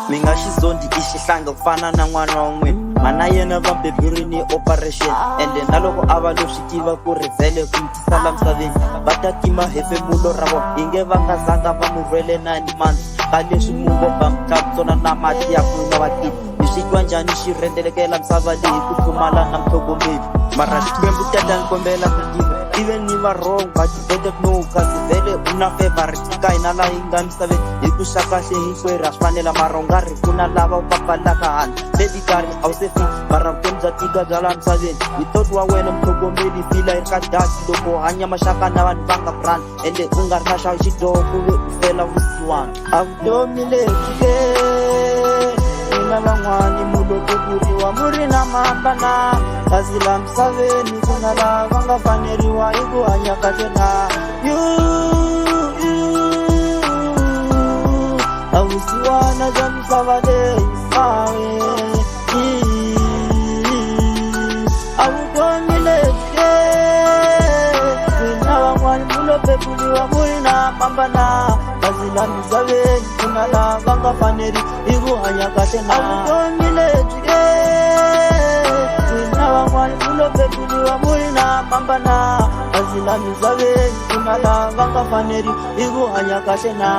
Minga xizondi i xihlanga ku fana na n'wana wa n'wina mana yena va beburini operation ende na loko a va lo swi tiva ku ri vhele ku tisa la misaveni va ta tima hefemulo ra vona hi nge va nga zanga va mu rhwele 9 months ka leswi mu ngomba mutlakutsona na mati ya ku na vakiti hi swi twa njhani xi rendelekela misava leyi ku pfumala na mutlhogomeli mara xikwembu tata ni kombela ku tiva even ni va wrong but you better know kasi vhele u na favorite ka hina laha yi nga misaveni hi ku xa kahle hinkwerhu a swi fanela mara u nga ri ku na lava u papalaka handle baby karhi a wu se fika mara vutomi bya tika bya laha misaveni hi thought wa wena mutlhogomeli fila yi ri ka dati loko u hanya maxaka na vanhu va nga brand ende u nga ri na xa xidyoho ku ve u fela vusiwana a vutomi lebyi ke na van'wani mulokokuriwa muri na mambana kasi la misaveni ku na lava nga faneriwa hi ku hanya kahle na a vusiwana bya misava leyi mawe a vutomi lebyi na van'wani mulokokuriwa muri na mambana kasi la misaveni ku na lava nga faneriwa hi ku hanya kahle na vutomi lebyi na van'wani mulokokuriwa muri na mambana kasi la misaveni ku na lava nga faneriwa hi ku hanya kahle na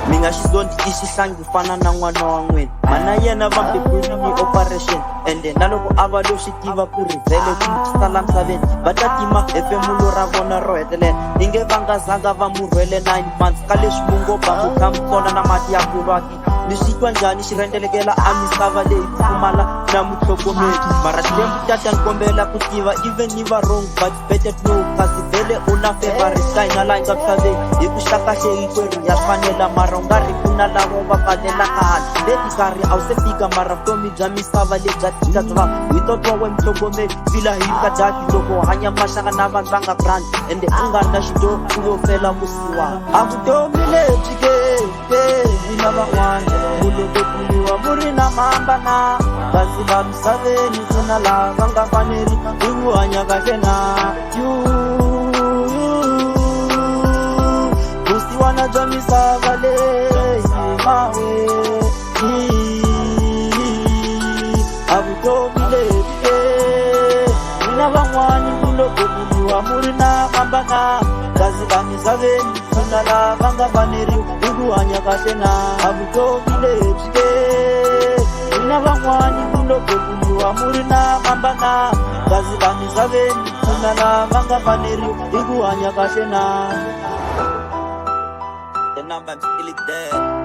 minga xizondi i xihlangi ku fana na n'wana wa n'wina mana yena va beburini operation ende na loko a va lo swi tiva ku ri vhele ku tisa la misaveni va ta tima hefemulo ra vona ro hetelela hi nge va nga zanga va mu rhwele 9 months ka leswi mu ngomba ku tlamutsona na mati ya kulwaki ni swi twa njhani xi rendelekela a misava leyi ku pfumala na mutlhogomeli mara xikwembu tata ni kombela ku tiva even ni va wrong but better to know kasi vhele u na favorite ka hina laha yi nga misaveni hi ku xa kahle hinkwerhu ya swi fanela mara u nga ri ku na lavo va fanelaka handle leti karhi a wu se fika mara vutomi bya misava leyi bya tika bya vanhu hi totwa we mutlhogomeli fila hi ka dati loko u hanya maxaka na vanhu va nga brand ende u nga ri na xidyoho ku ve u fela vusiwana a vutomi lebyi ke na van'wana mulokokuriwa muri na mambana kasi la misaveni ku na lava nga faneri hi ku hanya kahle na vusiwana bya misava leyi mawe a vutomi lebyi na van'wani mulokokuriwa muri na mambana kasi la misaveni ku na lava nga faneriwa hi ku hanya kahle na a vutomi lebyi na van'wani mulokokuriwa muri na mambana kasi la misaveni ku na lava nga faneriwa hi ku hanya kahle na the number I'm still there